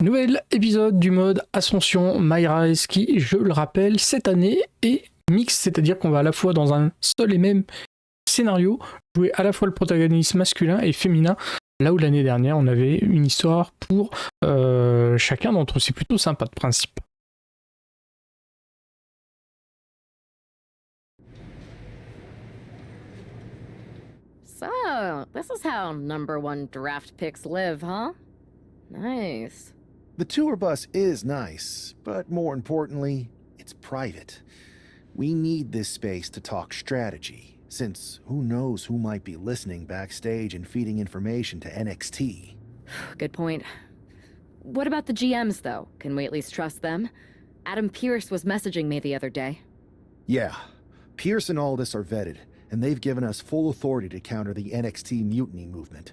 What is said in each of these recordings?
Nouvel épisode du mode Ascension My Rise qui, je le rappelle, cette année est mix, c'est-à-dire qu'on va à la fois dans un seul et même scénario jouer à la fois le protagoniste masculin et féminin, là où l'année dernière on avait une histoire pour chacun d'entre eux. C'est plutôt sympa de principe. So, this is how #1 draft picks live, huh? Nice. The tour bus is nice, but more importantly, it's private. We need this space to talk strategy, since who knows who might be listening backstage and feeding information to NXT. Good point. What about the GMs, though? Can we at least trust them? Adam Pearce was messaging me the other day. Yeah, Pierce and Aldis are vetted, and they've given us full authority to counter the NXT mutiny movement.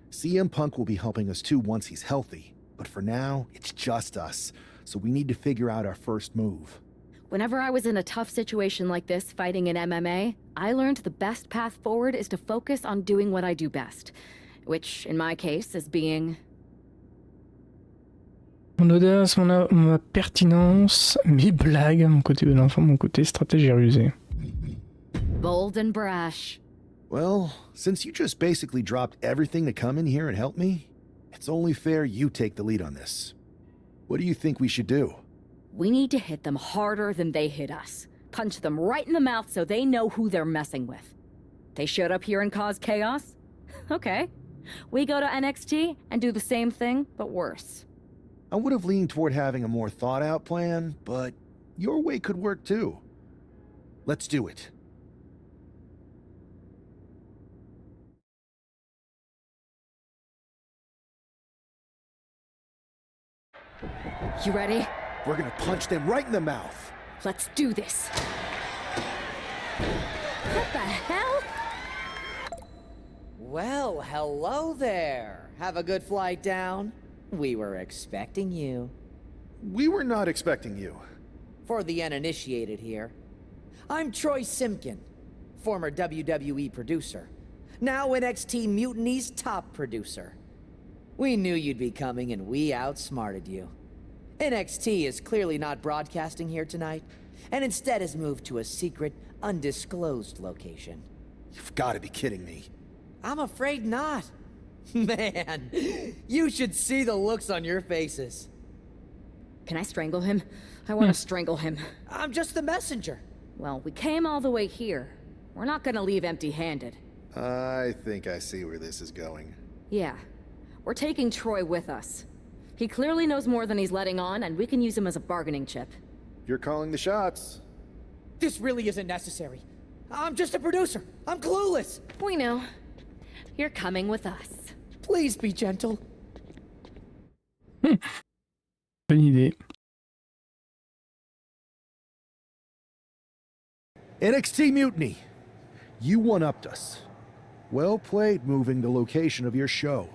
CM Punk will be helping us too once he's healthy, but for now, it's just us, so we need to figure out our first move. Whenever I was in a tough situation like this fighting in MMA, I learned the best path forward is to focus on doing what I do best, which, in my case, is being... Mon audace, ma pertinence, mes blagues, mon côté bon enfant, mon côté stratégie rusée. bold and brash. Well, since you just basically dropped everything to come in here and help me, it's only fair you take the lead on this. What do you think we should do? We need to hit them harder than they hit us. Punch them right in the mouth so they know who they're messing with. They showed up here and caused chaos? Okay. We go to NXT and do the same thing, but worse. I would have leaned toward having a more thought-out plan, but your way could work too. Let's do it. You ready? We're gonna punch them right in the mouth. Let's do this. What the hell? Well, hello there. Have a good flight down. We were expecting you. We were not expecting you. For the uninitiated here, I'm Troy Simkin, former WWE producer, now NXT Mutiny's top producer. We knew you'd be coming and we outsmarted you. NXT is clearly not broadcasting here tonight, and instead has moved to a secret, undisclosed location. You've got to be kidding me. I'm afraid not. Man, you should see the looks on your faces. Can I strangle him? I want to strangle him. I'm just the messenger. Well, we came all the way here. We're not gonna leave empty-handed. I think I see where this is going. Yeah. We're taking Troy with us. He clearly knows more than he's letting on, and we can use him as a bargaining chip. You're calling the shots. This really isn't necessary. I'm just a producer. I'm clueless. We know. You're coming with us. Please be gentle. Bonne idée. NXT Mutiny. You one-upped us. Well played moving the location of your show.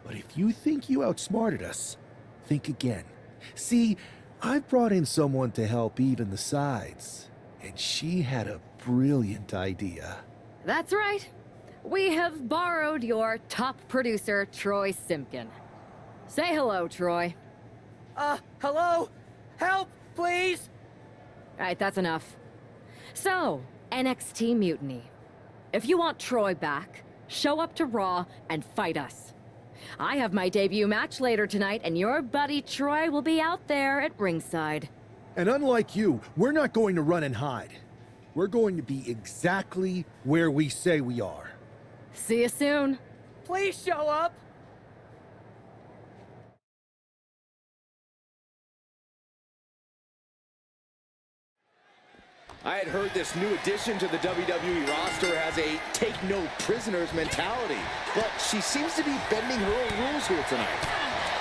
But if you think you outsmarted us, think again. See, I've brought in someone to help even the sides, and she had a brilliant idea. That's right. We have borrowed your top producer, Troy Simkin. Say hello, Troy. Hello? Help, please? All right, that's enough. So, NXT Mutiny. If you want Troy back, show up to Raw and fight us. I have my debut match later tonight, and your buddy Troy will be out there at ringside. And unlike you, we're not going to run and hide. We're going to be exactly where we say we are. See you soon. Please show up. I had heard this new addition to the WWE roster has a take-no-prisoners mentality, but she seems to be bending her own rules here tonight.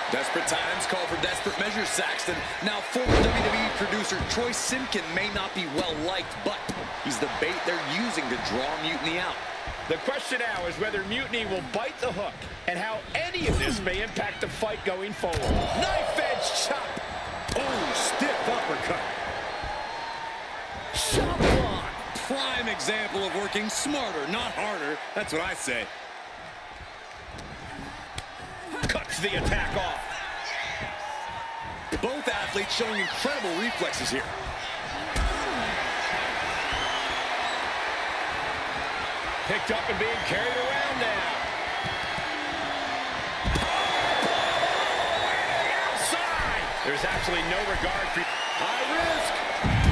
Desperate times call for desperate measures, Saxton. Now, former WWE producer Troy Simkin may not be well-liked, but he's the bait they're using to draw Mutiny out. The question now is whether Mutiny will bite the hook and how any of this may impact the fight going forward. Knife-edge chop! Oh, stiff uppercut. Chop block! Prime example of working smarter, not harder. That's what I say. Cuts the attack off. teammate showing incredible reflexes here. Picked up and being carried around now. Outside. There's absolutely no regard for High risk.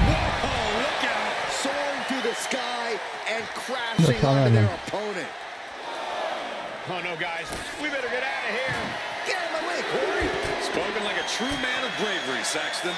Whoa, look out. Soaring through the sky and crashing onto their opponent. Oh no, guys, we better get out of here. Get out of my way, Corey. Spoken like a true man of bravery, Saxton.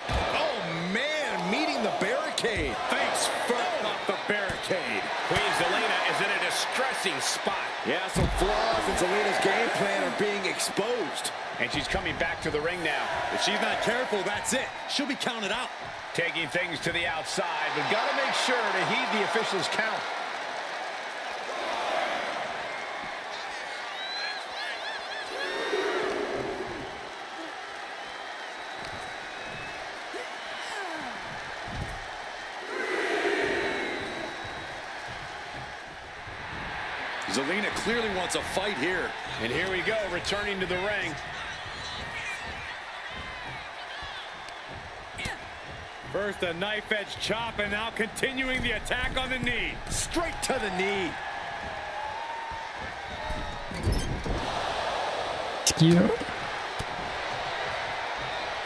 Oh man, meeting the barricade. Face first off the barricade. Queen Zelina is in a distressing spot. Yeah, some flaws in Zelina's game plan are being exposed. And she's coming back to the ring now. If she's not careful, that's it. She'll be counted out. Taking things to the outside, but gotta make sure to heed the officials' count. Zelina clearly wants a fight here. And here we go, returning to the ring. First a knife edge chop, and now continuing the attack on the knee. Straight to the knee.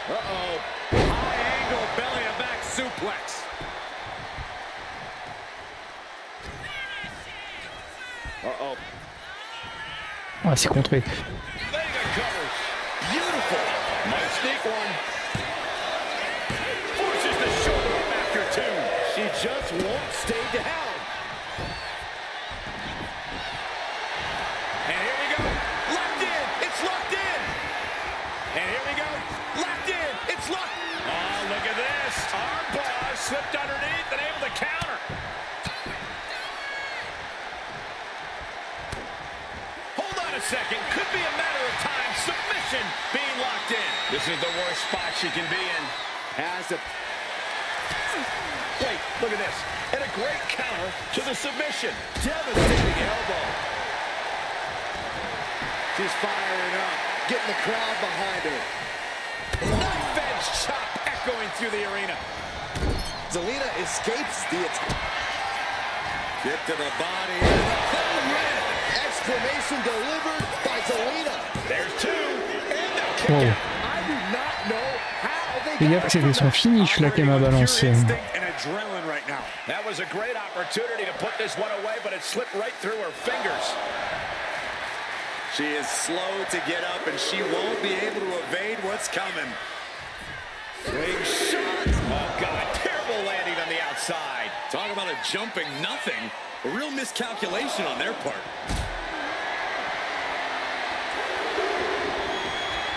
Uh-oh. High angle belly to back suplex. Uh-oh. Ah, c'est contré. Mega covers. Beautiful. Might sneak one. Forces the shoulder up after two. She just won't stay down. And here we go. Locked in. It's locked in. And here we go. Locked in. It's locked. Oh, look at this. Arm bar slipped underneath and able to counter. Hold on a second. Could be a matter of time. Submission being locked in. This is the worst spot she can be in. Has a... Wait, look at this. And a great counter to the submission. devastating elbow. She's firing up, getting the crowd behind her. Knife edge chop echoing through the arena. Zelina escapes the attack. Kick to the body. Exclamation delivered by Zelina. There's two. And the kick Wow. out. I do not know how they Les got gars, que c'était son finish là qu'elle m'a balancé. That was a great opportunity to put this one away, but it slipped right through her fingers. She is slow to get up, and she won't be able to evade what's coming. Swing shot. Oh, God. Terrible landing on the outside. Talk about a jumping nothing. A real miscalculation on their part.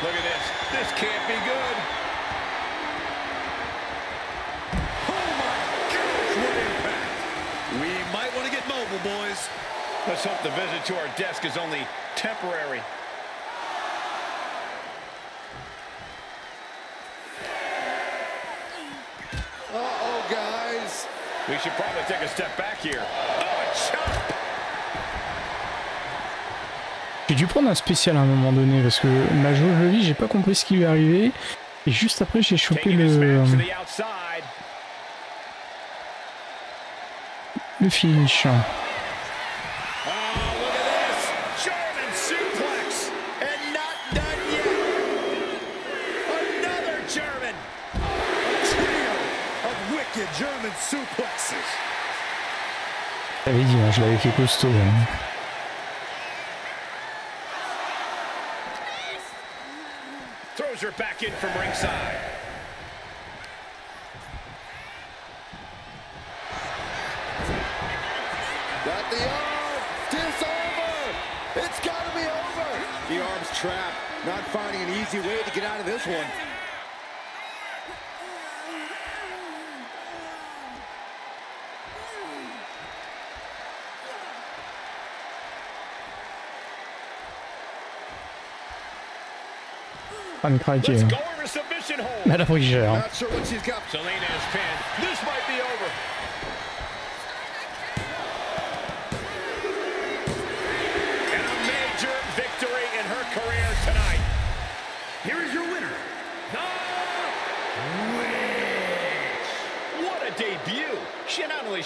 Look at this. This can't be good. We might want to get mobile, boys. Let's hope the visit to our desk is only temporary. Uh-oh, guys. We should probably take a step back here. Oh, a chop. J'ai dû prendre un spécial à un moment donné parce que ma jauge de vie, j'ai pas compris ce qui lui est arrivé. Et juste après, j'ai chopé le finish. Oh, look at this. German suplex. And not done yet. Another German. A trio of wicked German suplexes. J'avais dit, hein, je l'avais fait costaud. Hein. Throws her back in from ringside. Got the arm. Disarmer. It's got to be over. The arm's trapped. Not finding an easy way to get out of this one. Pas me craquer. Let's Hein. go over submission hold. Mais elle a pris cher. Hein. Not sure what she's got. Zelina is pinned. This might be over.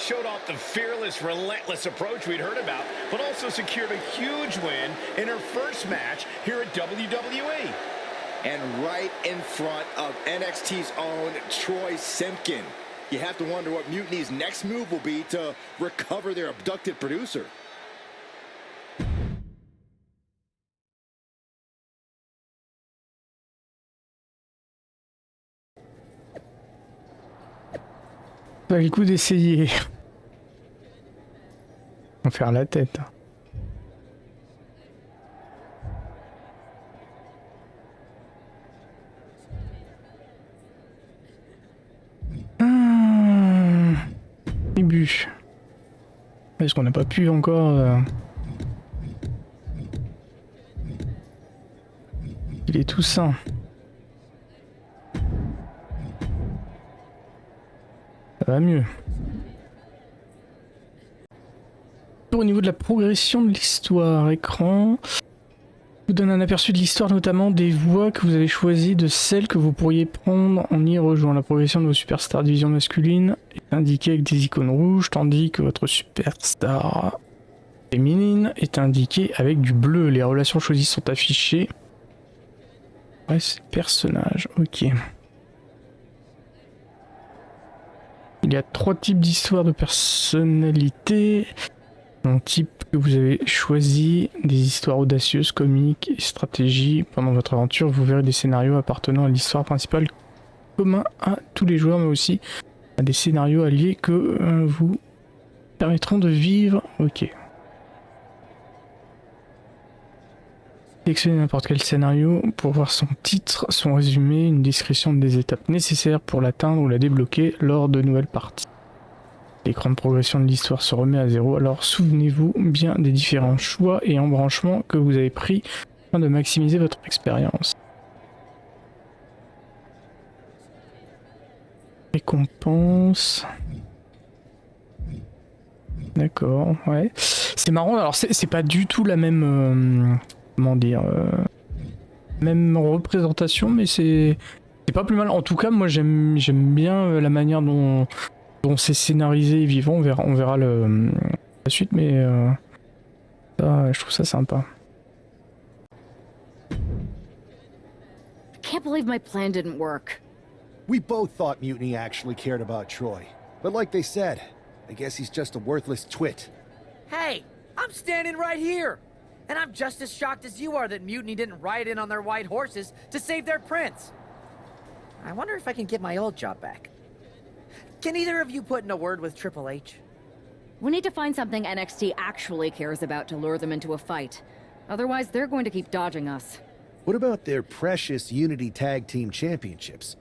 showed off the fearless, relentless approach we'd heard about, but also secured a huge win in her first match here at WWE. And right in front of NXT's own Troy Simpkin. You have to wonder what Mutiny's next move will be to recover their abducted producer. Pas le coup d'essayer. On va faire la tête. Début. Est-ce qu'on n'a pas pu encore Il est tout sain. Ça va mieux. Au niveau de la progression de l'histoire, écran vous donne un aperçu de l'histoire, notamment des voies que vous avez choisies, de celles que vous pourriez prendre en y rejoignant. La progression de vos superstars division masculine est indiquée avec des icônes rouges, tandis que votre superstar féminine est indiquée avec du bleu. Les relations choisies sont affichées. Ouais, c'est personnage, ok. Il y a 3 types d'histoires de personnalité. Un type que vous avez choisi, des histoires audacieuses, comiques et stratégie. Pendant votre aventure, vous verrez des scénarios appartenant à l'histoire principale communs à tous les joueurs, mais aussi à des scénarios alliés que vous permettront de vivre. Ok. Sélectionnez n'importe quel scénario pour voir son titre, son résumé, une description des étapes nécessaires pour l'atteindre ou la débloquer lors de nouvelles parties. L'écran de progression de l'histoire se remet à 0, alors souvenez-vous bien des différents choix et embranchements que vous avez pris afin de maximiser votre expérience. Récompense. D'accord, ouais. C'est marrant, alors c'est pas du tout la même... comment dire même représentation, mais c'est pas plus mal. En tout cas, moi j'aime bien la manière dont c'est scénarisé et vivant. On verra la suite, mais ça, je trouve ça sympa. I can't believe my plan didn't work. We both thought Mutiny actually cared about Troy. But like they said, I guess he's just a worthless twit. Hey, I'm standing right here! And I'm just as shocked as you are that Mutiny didn't ride in on their white horses to save their prince. I wonder if I can get my old job back. Can either of you put in a word with Triple H? We need to find something NXT actually cares about to lure them into a fight. Otherwise, they're going to keep dodging us. What about their precious Unity Tag Team Championships?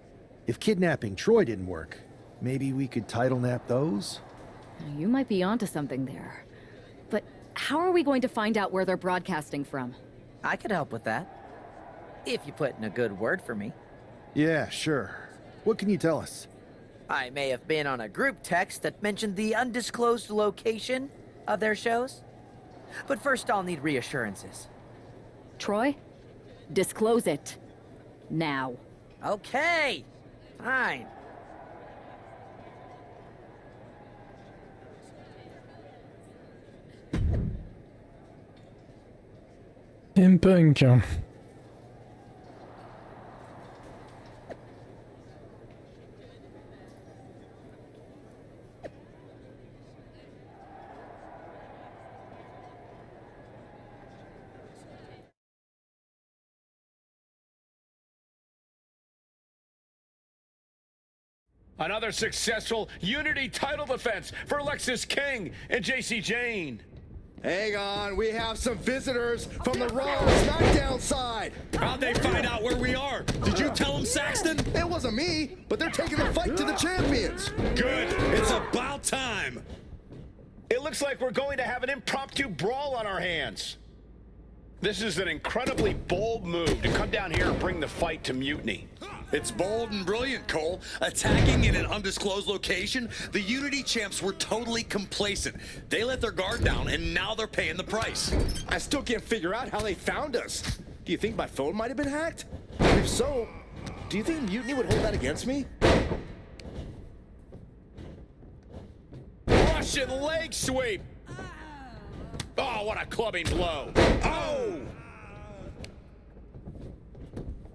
If kidnapping Troy didn't work, maybe we could title nap those? You might be onto something there. But how are we going to find out where they're broadcasting from? I could help with that. If you put in a good word for me. Yeah, sure. What can you tell us? I may have been on a group text that mentioned the undisclosed location of their shows. But first I'll need reassurances. Troy? Disclose it. Now. Okay! Fine. Punk. Another successful Unity title defense for Alexis King and JC Jane. Hang on, we have some visitors from the Raw and SmackDown side. How'd they find out where we are? Did you tell them, Saxton? It wasn't me, but they're taking the fight to the champions. Good. It's about time. It looks like we're going to have an impromptu brawl on our hands. This is an incredibly bold move to come down here and bring the fight to Mutiny. It's bold and brilliant, Cole. Attacking in an undisclosed location, the Unity champs were totally complacent. They let their guard down, and now they're paying the price. I still can't figure out how they found us. Do you think my phone might have been hacked? If so, do you think Mutiny would hold that against me? Russian leg sweep. Oh, what a clubbing blow. Oh!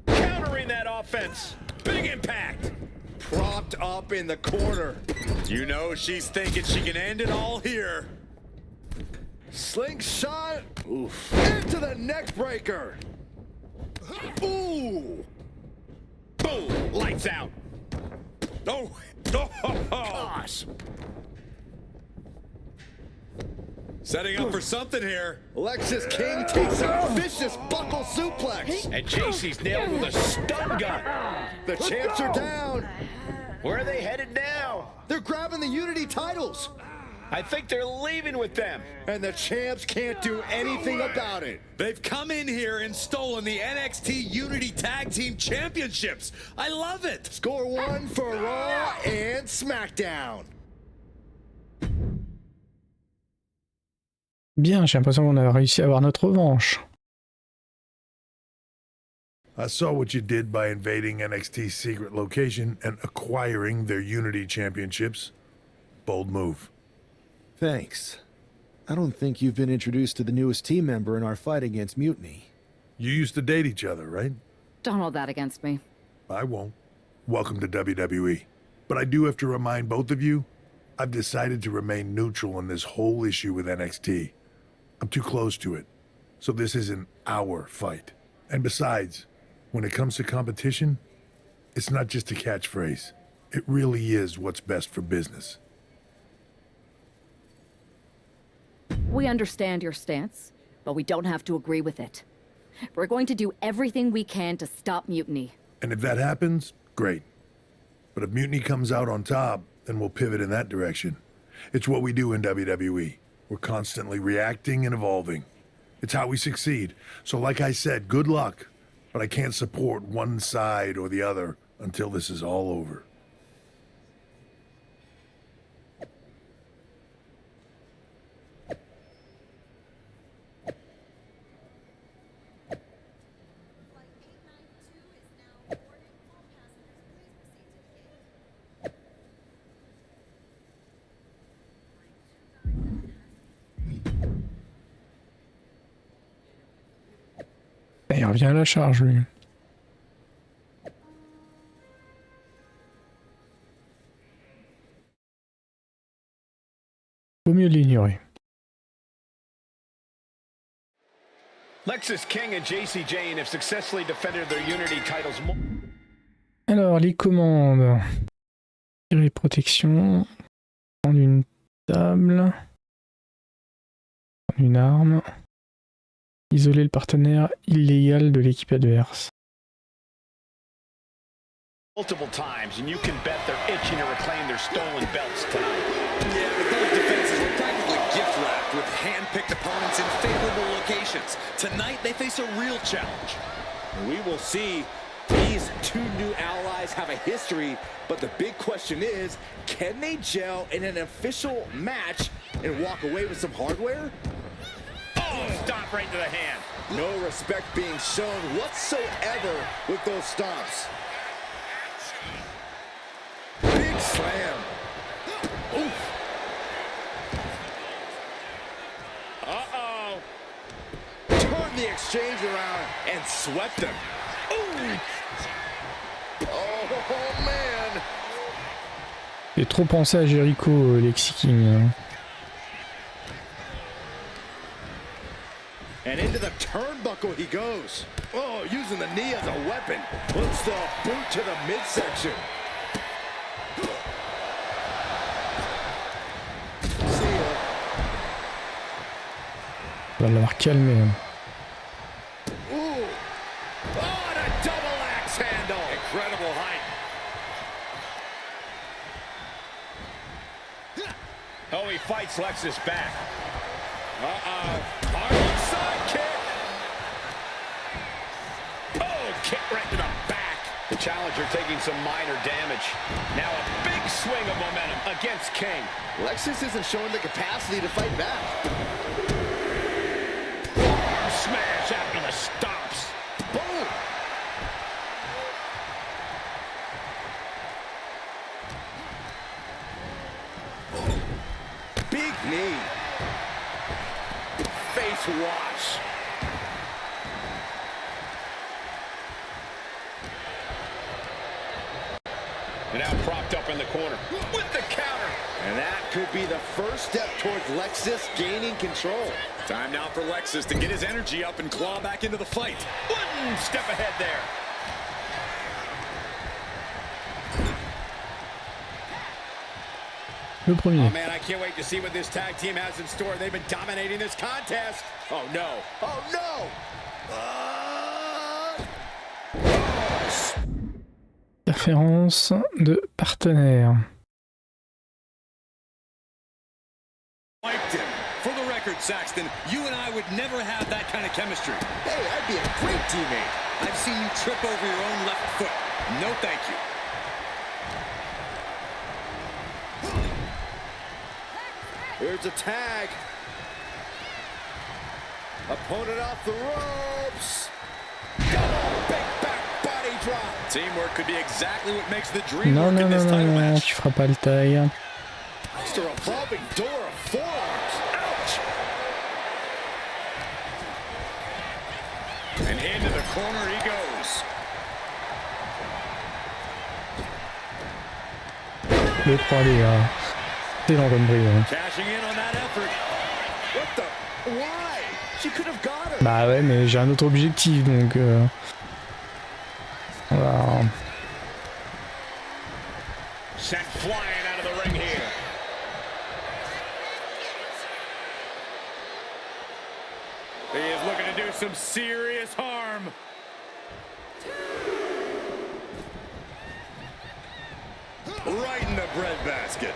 Countering that offense. Big impact. Propped up in the corner. You know she's thinking she can end it all here. Slingshot. Oof. Into the neck breaker. Ooh. Boom. Lights out. Oh. Oh. Gosh. Setting up for something here. Lexis King takes a vicious buckle suplex. And JC's nailed with a stun gun. The champs are down. Where are they headed now? They're grabbing the Unity titles. I think they're leaving with them. And the champs can't do anything about it. They've come in here and stolen the NXT Unity Tag Team Championships. I love it. Score one for Raw and SmackDown. Bien, j'ai l'impression qu'on a réussi à avoir notre revanche. I saw what you did by invading NXT's secret location and acquiring their Unity Championships. Bold move. Thanks. I don't think you've been introduced to the newest team member in our fight against Mutiny. You used to date each other, right? Don't hold that against me. I won't. Welcome to WWE. But I do have to remind both of you, I've decided to remain neutral in this whole issue with NXT. I'm too close to it, so this isn't our fight. And besides, when it comes to competition, it's not just a catchphrase. It really is what's best for business. We understand your stance, but we don't have to agree with it. We're going to do everything we can to stop Mutiny. And if that happens, great. But if Mutiny comes out on top, then we'll pivot in that direction. It's what we do in WWE. We're constantly reacting and evolving. It's how we succeed. So like I said, good luck. But I can't support one side or the other until this is all over. Il revient à la charge, lui. Vaut mieux l'ignorer. Lexis King and JC Jane have successfully defended their Unity titles. Alors, les commandes. Tirer protection. Prendre une table. Prendre une arme. Isoler le partenaire illégal de l'équipe adverse. Multiple times, and you can bet they're itching to reclaim their stolen belts tonight. Yeah, but those defenses were practically gift wrapped with hand-picked opponents in favorable locations. Tonight, they face a real challenge. We will see. These two new allies have a history, but the big question is, can they gel in an official match and walk away with some hardware? Oh, stop right to the hand. No respect being shown whatsoever with those stomps. Big slam. Oof. Uh-oh. Turned the exchange around and swept him. Ooh. Oh, man. J'ai trop pensé à Jericho, Lexi King. And into the turnbuckle he goes. Oh, using the knee as a weapon. Puts the boot to the midsection. See ya. On va l'avoir calmé. Ooh. Oh, and a double axe handle. Incredible height. Oh, he fights Lexis back. Harlem side kick. Oh, kick right to the back. The challenger taking some minor damage. Now a big swing of momentum against King. Lexis isn't showing the capacity to fight back. Arm smash after the stops. Boom. to watch. And now propped up in the corner with the counter. And that could be the first step towards Lexus gaining control. Time now for Lexus to get his energy up and claw back into the fight. One step ahead there. Le premier. Oh man, I can't wait to see what this tag team has in store. They've been dominating this contest. Oh no. Oh no! Interférence de partenaire. Liked him. For the record, Saxton, you and I would never have that kind of chemistry. Hey, I'd be a great teammate. I've seen you trip over your own left foot. No thank you. Here's a tag. Opponent off the ropes. Double big back body drop. Teamwork could be exactly what makes the dream Non, work non, in this non, title non, match. tu feras pas le taille. It's a revolving door of forearms. Ouch. And into the corner he goes. Le 3D, c'est dans comme brise. Cashing in on that effort. What the? Why? She could have got her. Bah ouais, mais j'ai un autre objectif, donc... Voilà. Sent flying out of the ring here. He is looking to do some serious harm. Right in the breadbasket.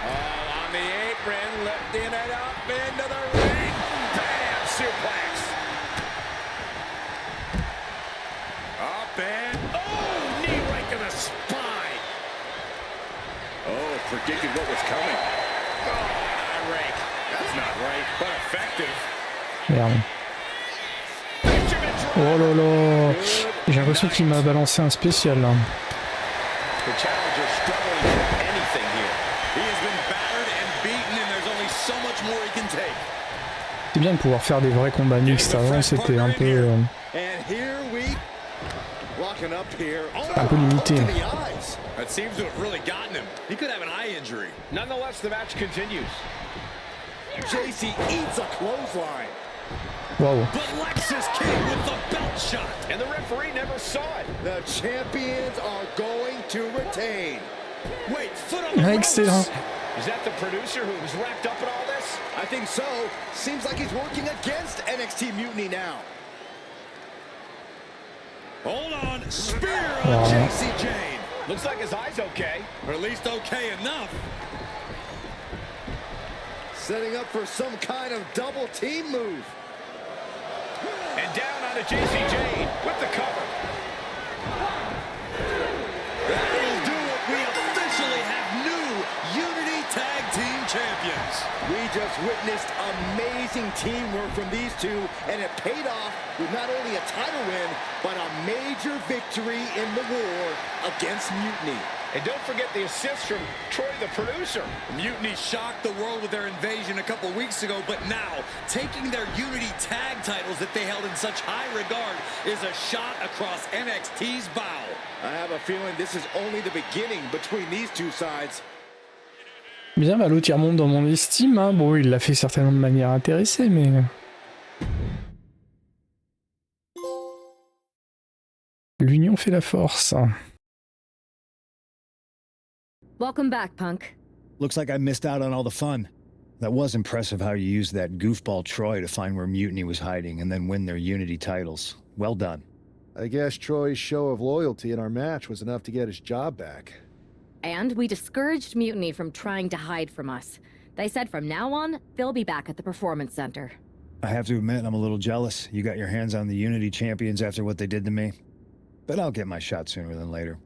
Oh, on the apron, lifting it up into the ring. Bam! Suplex. Up and... Oh, knee right to the spine. Oh, predicted what was coming. Oh, not rake. That's not right, but effective. Merde. Oh là là. J'ai l'impression qu'il m'a balancé un spécial là. The challenger struggling for anything here. He has been battered and beaten, and there's only so much more he can take. C'est bien de pouvoir faire des vrais combats mixtes. Avant c'était un peu... And here we walking up here. un peu limité. To the eyes. That seems to have really gotten him. He could have an eye injury. Nonetheless, the match continues. JC eats a clothesline. Waouh. But Lexus King with the belt shot. And the referee never saw it. The champions are going to retain. Wait, foot on the ropes. Excellent. Is that the producer who was wrapped up in all this? I think so. Seems like he's working against NXT Mutiny now. Hold on. Spear on JC Jane. Looks like his eye's okay. Or at least okay enough. Setting up for some kind of double team move. And down onto JC Jane with the cover. That'll do it. We officially have new Unity Tag Team Champions. We just witnessed amazing teamwork from these two, and it paid off with not only a title win, but a major victory in the war against Mutiny. And don't forget the assist from Troy, the producer. Mutiny shocked the world with their invasion a couple weeks ago, but now, taking their Unity tag titles that they held in such high regard is a shot across NXT's bow. I have a feeling this is only the beginning between these two sides. Bien, bah l'autre il remonte dans mon estime. Hein. Bon, il l'a fait certainement de manière intéressée, mais... L'union fait la force. Welcome back, Punk. Looks like I missed out on all the fun. That was impressive how you used that goofball Troy to find where Mutiny was hiding and then win their Unity titles. Well done. I guess Troy's show of loyalty in our match was enough to get his job back. And we discouraged Mutiny from trying to hide from us. They said from now on, they'll be back at the Performance Center. I have to admit, I'm a little jealous. You got your hands on the Unity champions after what they did to me. But I'll get my shot sooner than later.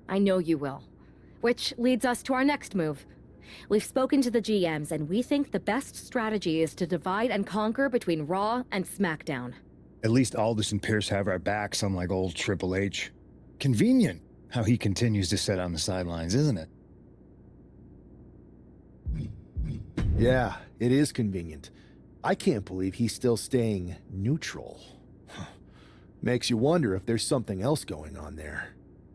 I know you will. Which leads us to our next move. We've spoken to the GMs, and we think the best strategy is to divide and conquer between Raw and SmackDown. At least Aldous and Pierce have our backs, unlike old Triple H. Convenient how he continues to sit on the sidelines, isn't it? Yeah, it is convenient. I can't believe he's still staying neutral. Makes you wonder if there's something else going on there.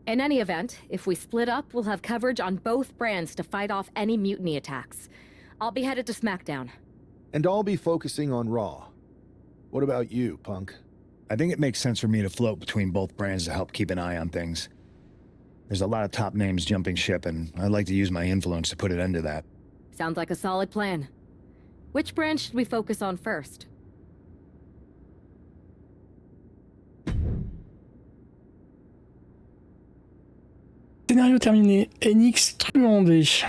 In any event, if we split up, we'll have coverage on both brands to fight off any mutiny attacks. I'll be headed to SmackDown. And I'll be focusing on Raw. What about you, Punk? I think it makes sense for me to float between both brands to help keep an eye on things. There's a lot of top names jumping ship, and I'd like to use my influence to put an end to that. Sounds like a solid plan. Which brand should we focus on first? Scénario terminé. NX-Truandé.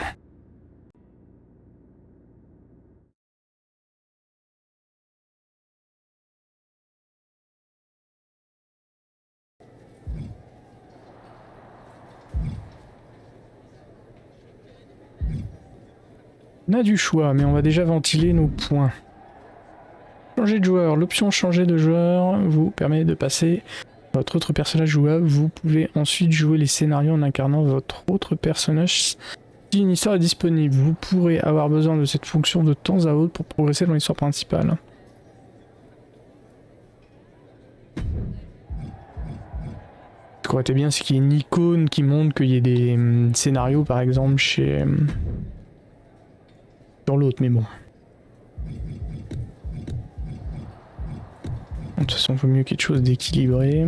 On a du choix, mais on va déjà ventiler nos points. Changer de joueur. L'option changer de joueur vous permet de passer votre autre personnage jouable. Vous pouvez ensuite jouer les scénarios en incarnant votre autre personnage si une histoire est disponible. Vous pourrez avoir besoin de cette fonction de temps à autre pour progresser dans l'histoire principale. Ce qui aurait été bien, c'est qu'il y ait une icône qui montre qu'il y ait des scénarios, par exemple, chez... dans l'autre, mais bon. De toute façon, il vaut mieux quelque chose d'équilibré.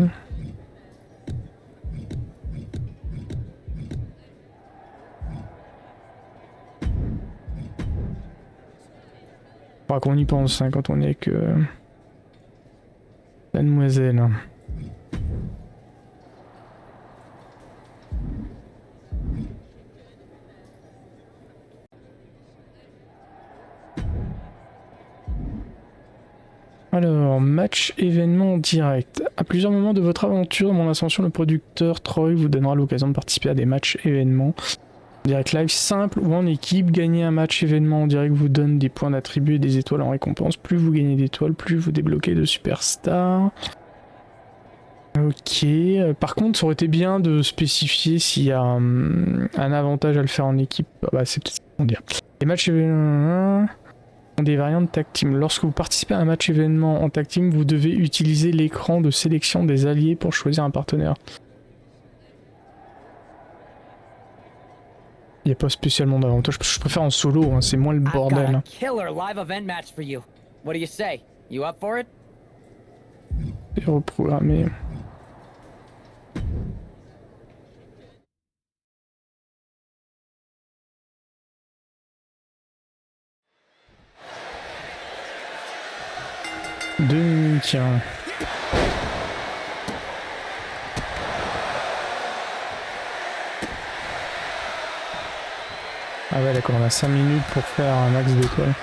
Faudra qu'on y pense hein, quand on est avec mademoiselle. Alors, match événement direct. À plusieurs moments de votre aventure dans MON ASCENSION, le producteur Troy vous donnera l'occasion de participer à des matchs événements direct live simple ou en équipe. Gagner un match événement en direct vous donne des points d'attribut et des étoiles en récompense. Plus vous gagnez d'étoiles, plus vous débloquez de superstars. Ok. Par contre, ça aurait été bien de spécifier s'il y a un avantage à le faire en équipe. Bah, c'est peut-être ce qu'on dit. Les matchs événements... des variantes tag team. Lorsque vous participez à un match événement en tag team, vous devez utiliser l'écran de sélection des alliés pour choisir un partenaire. Il n'y a pas spécialement d'avantage. Je préfère en solo, hein, c'est moins le bordel. Hein. C'est reprogrammé. Tiens. Ah ouais d'accord, on a 5 minutes pour faire un max d'étoiles.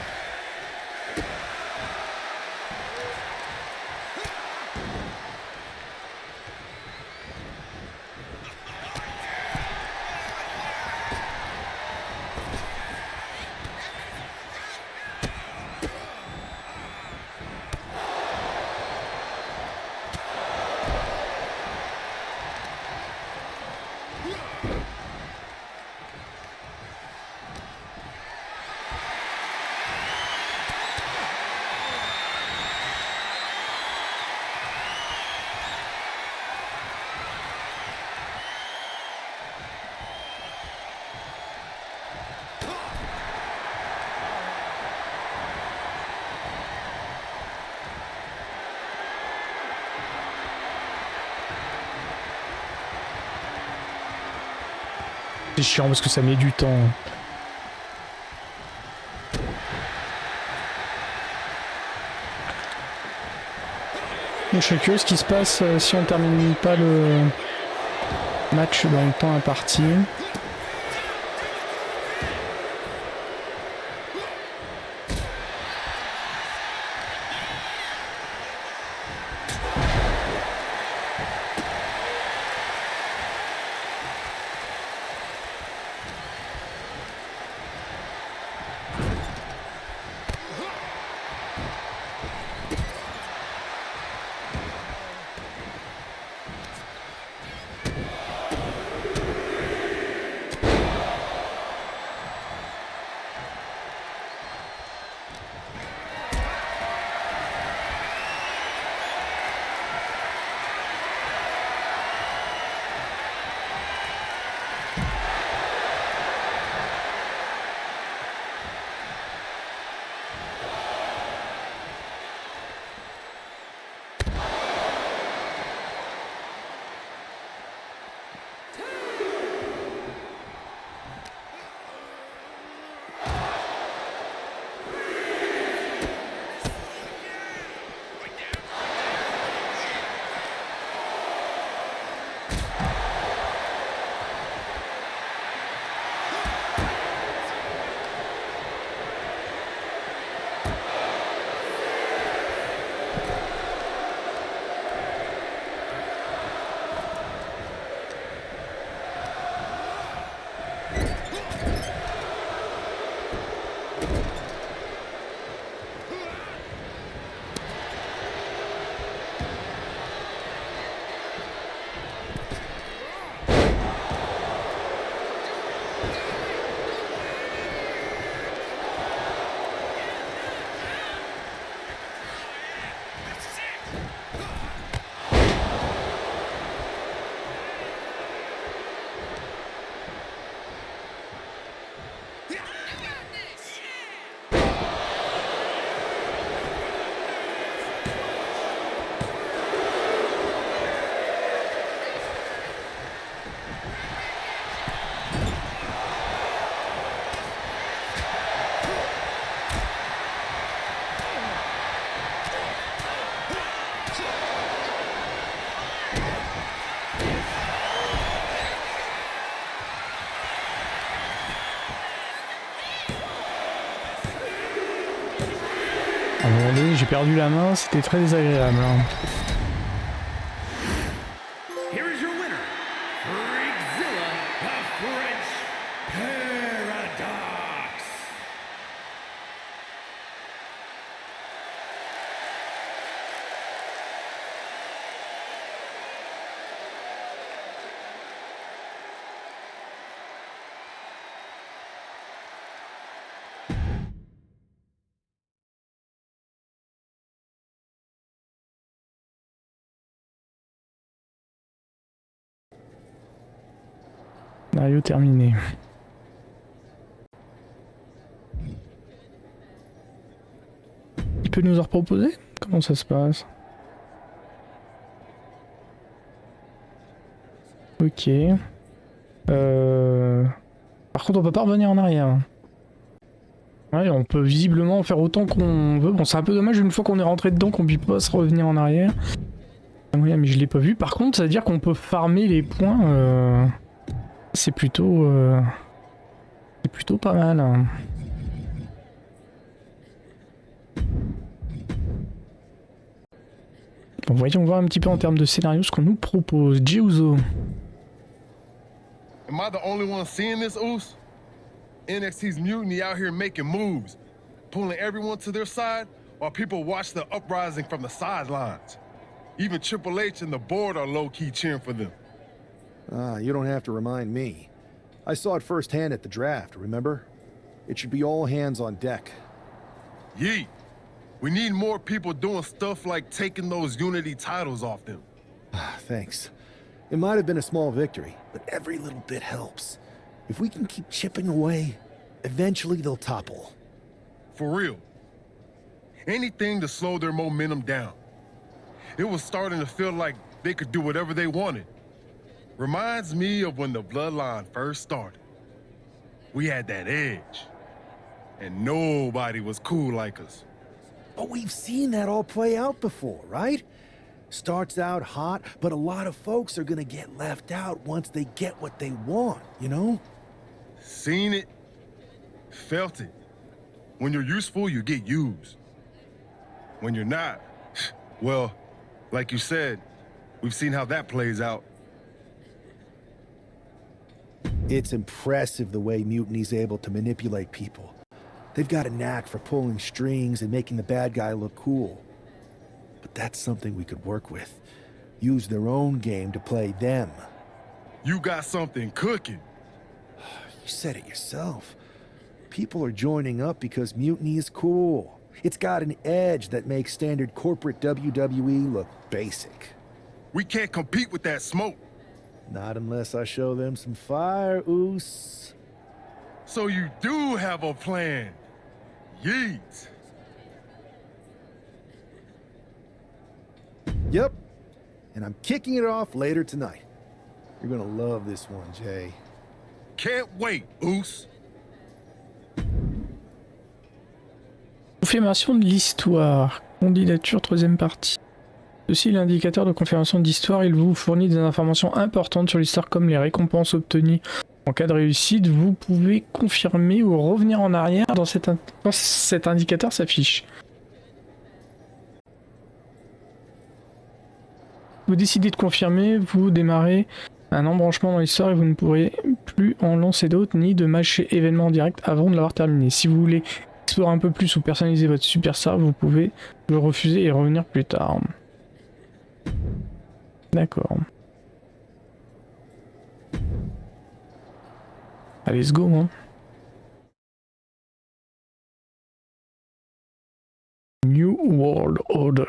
C'est chiant parce que ça met du temps. Donc, je suis curieux ce qui se passe si on termine pas le match dans le temps imparti. À un moment donné, j'ai perdu la main, c'était très désagréable. Hein. Here is your winner, Freakzilla of French Paradox. Scénario terminé. Il peut nous en reproposer? Comment ça se passe? Ok. Par contre, on peut pas revenir en arrière. Ouais, on peut visiblement faire autant qu'on veut. Bon, c'est un peu dommage une fois qu'on est rentré dedans qu'on puisse pas se revenir en arrière. Oui, mais je l'ai pas vu. Par contre, ça veut dire qu'on peut farmer les points. C'est plutôt pas mal. Hein. Bon, voyons voir un petit peu en termes de scénario ce qu'on nous propose. Jiuzo. Am I the only one seeing this, Oos? NXT's mutiny out here making moves, pulling everyone to their side while people watch the uprising from the sidelines. Even Triple H and the board are low-key cheering for them. You don't have to remind me. I saw it firsthand at the draft, remember? It should be all hands on deck. Yeet. We need more people doing stuff like taking those Unity titles off them. Thanks. It might have been a small victory, but every little bit helps. If we can keep chipping away, eventually they'll topple. For real. Anything to slow their momentum down. It was starting to feel like they could do whatever they wanted. Reminds me of when the Bloodline first started. We had that edge. And nobody was cool like us. But we've seen that all play out before, right? Starts out hot, but a lot of folks are gonna get left out once they get what they want, you know? Seen it. Felt it. When you're useful, you get used. When you're not, well, like you said, we've seen how that plays out. It's impressive the way Mutiny's able to manipulate people. They've got a knack for pulling strings and making the bad guy look cool. But that's something we could work with. Use their own game to play them. You got something cooking. You said it yourself. People are joining up because Mutiny is cool. It's got an edge that makes standard corporate WWE look basic. We can't compete with that smoke. Not unless I show them some fire, Oos. So you do have a plan. Yeet. Yep. And I'm kicking it off later tonight. You're gonna love this one, Jay. Can't wait, Oos. Confirmation de l'histoire. Candidature, troisième partie. Ceci est l'indicateur de confirmation d'histoire. Il vous fournit des informations importantes sur l'histoire comme les récompenses obtenues. En cas de réussite, vous pouvez confirmer ou revenir en arrière quand cet indicateur s'affiche. Vous décidez de confirmer, vous démarrez un embranchement dans l'histoire et vous ne pourrez plus en lancer d'autres ni de matcher événement en direct avant de l'avoir terminé. Si vous voulez explorer un peu plus ou personnaliser votre superstar, vous pouvez le refuser et revenir plus tard. D'accord. Allez, let's go, hein. New World Order.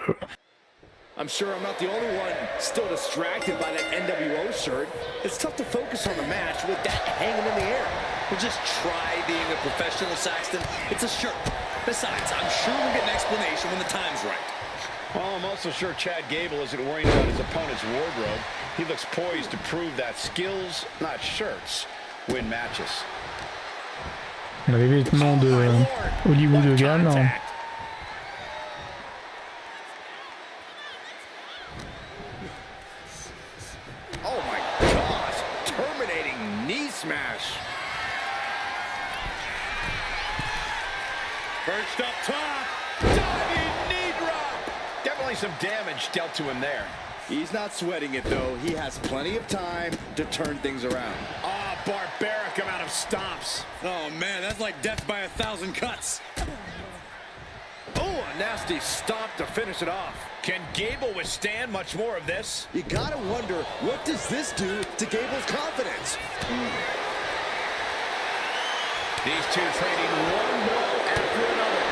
I'm sure I'm not the only one still distracted by that NWO shirt. It's tough to focus on the match with that hanging in the air. Well, just try being a professional, Saxton. It's a shirt. Besides, I'm sure we'll get an explanation when the time's right. Well, I'm also sure Chad Gable isn't worrying about his opponent's wardrobe. He looks poised to prove that skills, not shirts, win matches. On a les vêtements de Hollywood Hogan. Oh my gosh, terminating knee smash. Perched up top, diving Definitely some damage dealt to him there. He's not sweating it, though. He has plenty of time to turn things around. Ah, barbaric amount of stomps. Oh, man, that's like death by 1,000 cuts. Oh, a nasty stomp to finish it off. Can Gable withstand much more of this? You gotta wonder, what does this do to Gable's confidence? These two trading one blow after another.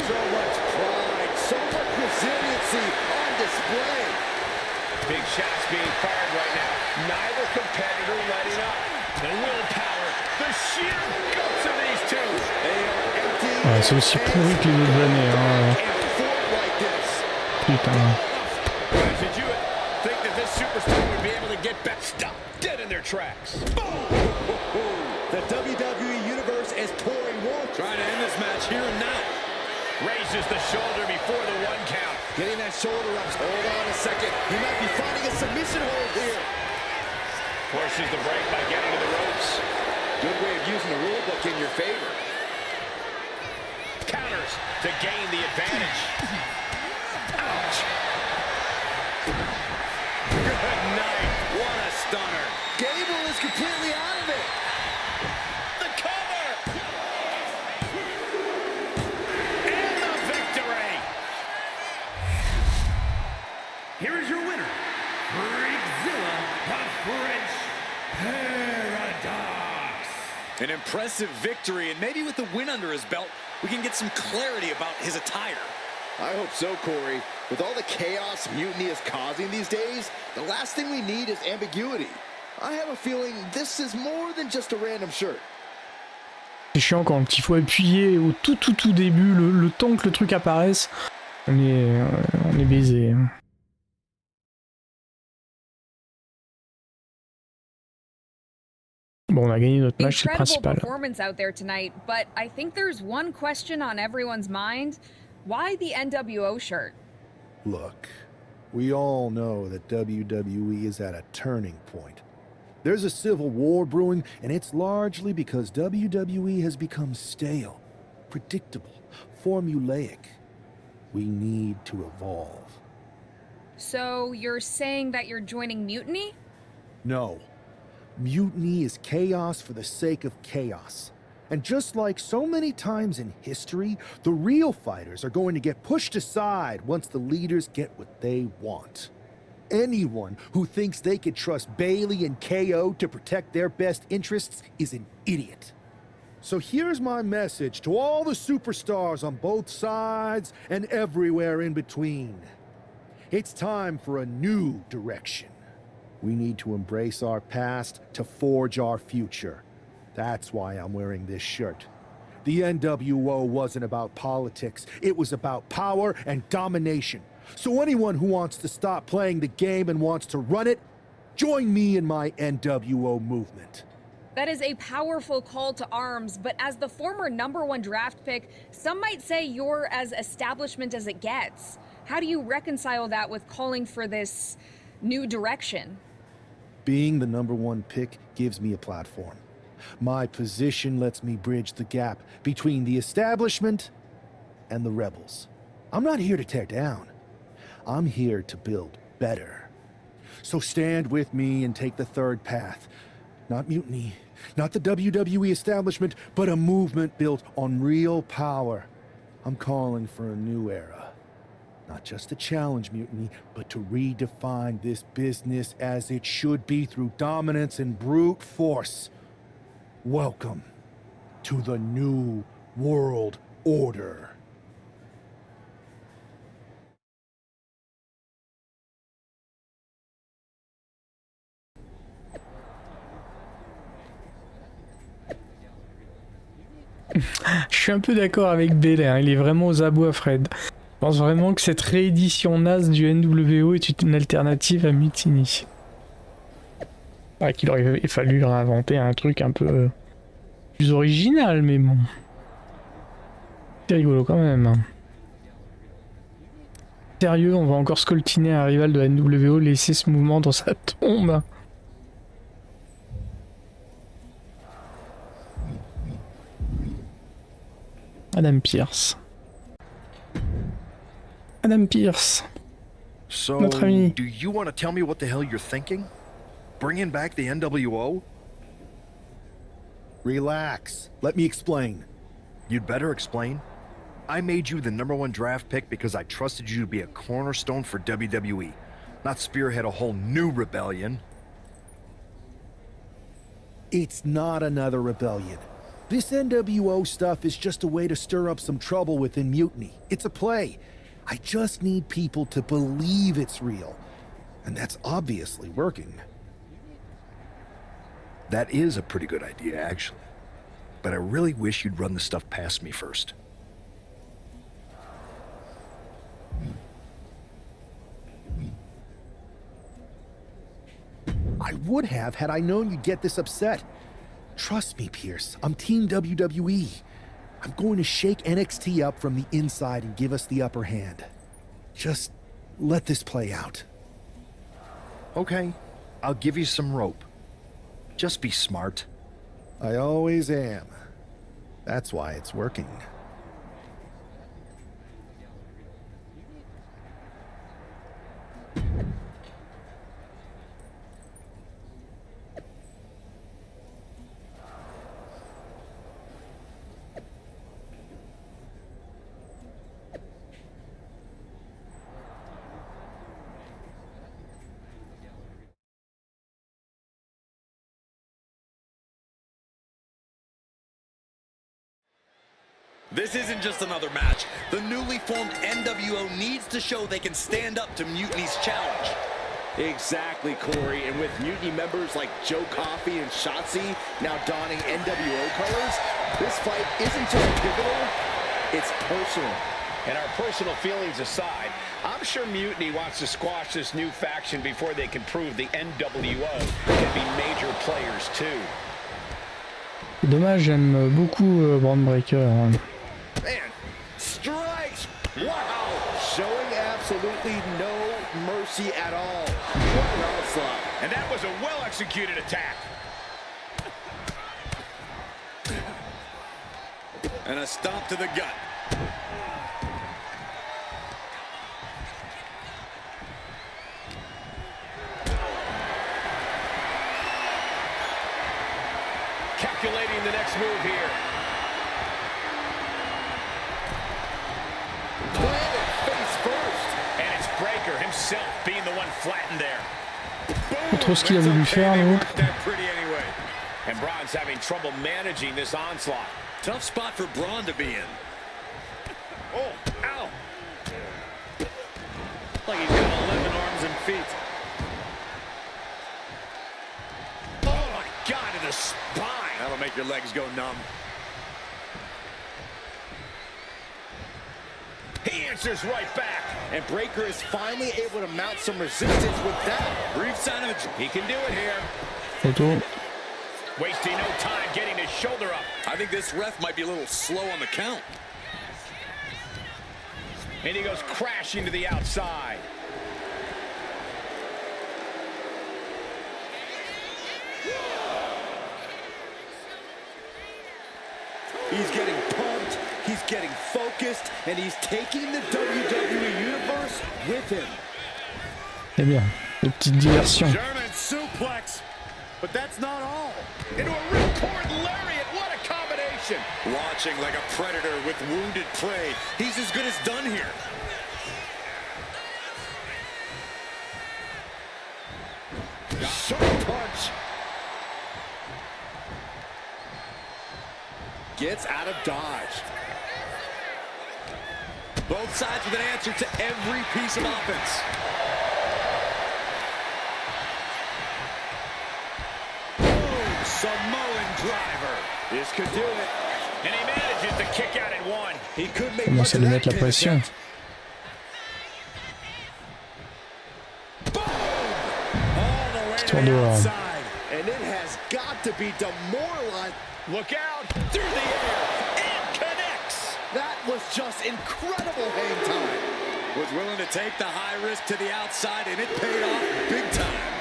So much pride, so much resiliency on display. Big shots being fired right now. Neither competitor letting up. The willpower, the sheer guts of these two. They are empty. Ouais, c'est aussi pourri que les autres années. Hein. And fought like this. Putain. Guys, did you think that this superstar would be able to get back? Stop dead in their tracks. The WWE Universe is pouring water. Trying to end this match here and now. Raises the shoulder before the 1 count. Getting that shoulder up. Hold on a second. He might be finding a submission hold here. Forces the break by getting to the ropes. Good way of using the rule book in your favor. Counters to gain the advantage. Ouch. Good night. What a stunner. Gable is completely out of it. The cover. And the victory. Here is your winner, Freakzilla of French Paradox. An impressive victory, and maybe with the win under his belt, we can get some clarity about his attire. I hope so, Corey. With all the chaos Mutiny is causing these days, the last thing we need is ambiguity. I have a feeling this is more than just a random shirt. C'est chiant quand il faut appuyer au tout début, le temps que le truc apparaisse. On est baisé. Bon, on a gagné notre match, c'est le principal. Performance out there tonight, but I think there's one question on everyone's mind. Why the NWO shirt? Look, we all know that WWE is at a turning point. There's a civil war brewing, and it's largely because WWE has become stale, predictable, formulaic. We need to evolve. So you're saying that you're joining Mutiny? No. Mutiny is chaos for the sake of chaos. And just like so many times in history, the real fighters are going to get pushed aside once the leaders get what they want. Anyone who thinks they could trust Bailey and KO to protect their best interests is an idiot. So here's my message to all the superstars on both sides and everywhere in between. It's time for a new direction. We need to embrace our past to forge our future. That's why I'm wearing this shirt. The NWO wasn't about politics. It was about power and domination. So anyone who wants to stop playing the game and wants to run it, join me in my NWO movement. That is a powerful call to arms, but as the former #1 draft pick, some might say you're as establishment as it gets. How do you reconcile that with calling for this new direction? Being the #1 pick gives me a platform. My position lets me bridge the gap between the establishment and the rebels. I'm not here to tear down. I'm here to build better. So stand with me and take the third path. Not mutiny, not the WWE establishment, but a movement built on real power. I'm calling for a new era. Not just to challenge mutiny, but to redefine this business as it should be through dominance and brute force. Welcome to the New World Order. Je suis un peu d'accord avec Belair, il est vraiment aux abois Fred. Je pense vraiment que cette réédition naze du NWO est une alternative à Mutiny. Ah, qu'il aurait fallu réinventer un truc un peu plus original, mais bon. C'est rigolo quand même. Sérieux, on va encore scoltiner un rival de la NWO, laisser ce mouvement dans sa tombe. Madame Pierce. Adam Pearce. So, Notre ami. do you want to tell me what the hell you're thinking? Bringing back the NWO? Relax. Let me explain. You'd better explain. I made you the #1 draft pick because I trusted you to be a cornerstone for WWE, not spearhead a whole new rebellion. It's not another rebellion. This NWO stuff is just a way to stir up some trouble within Mutiny. It's a play. I just need people to believe it's real. And that's obviously working. That is a pretty good idea, actually. But I really wish you'd run the stuff past me first. I would have had I known you'd get this upset. Trust me, Pierce. I'm Team WWE. I'm going to shake NXT up from the inside and give us the upper hand. Just let this play out. Okay, I'll give you some rope. Just be smart. I always am. That's why it's working. This isn't just another match. The newly formed NWO needs to show they can stand up to Mutiny's challenge. Exactly, Corey. And with Mutiny members like Joe Coffey and Shotzi now donning NWO colors, this fight isn't just pivotal, it's personal. And our personal feelings aside, I'm sure Mutiny wants to squash this new faction before they can prove the NWO can be major players too. Dommage, j'aime beaucoup Brand Breaker. Man, strikes! Wow! Showing absolutely no mercy at all. What an onslaught. And that was a well-executed attack. And a stomp to the gut. Calculating the next move here. Planted face first. And it's Breaker himself being the one flattened there. Pas trop ce qu'il a voulu faire, l'autre. Anyway. And Braun's having trouble managing this onslaught. Tough spot for Braun to be in. Oh, ow. Like he's got 11 arms and feet. Oh my God, to the spine. That'll make your legs go numb. He answers right back. And Breaker is finally able to mount some resistance with that. Brief sign of it. He can do it here. Photo. Wasting no time getting his shoulder up. I think this ref might be a little slow on the count. And he goes crashing to the outside. He's getting pumped, he's getting focused, and he's taking the WWE Universe with him. C'est bien. Une petite diversion. German suplex. But that's not all. Into a ripcord lariat. What a combination. Launching like a predator with wounded prey. He's as good as done here. Sharp punch. Gets out of dodge. Both sides with an answer to every piece of offense. Boom, Samoan driver. This could do it. And he manages to kick out at one. He could make Commence à lui mettre la pression. Histoire de... And it has got to be demoralized. Look out, through the air, and connects. That was just incredible hang time. Was willing to take the high risk to the outside, and it paid off big time.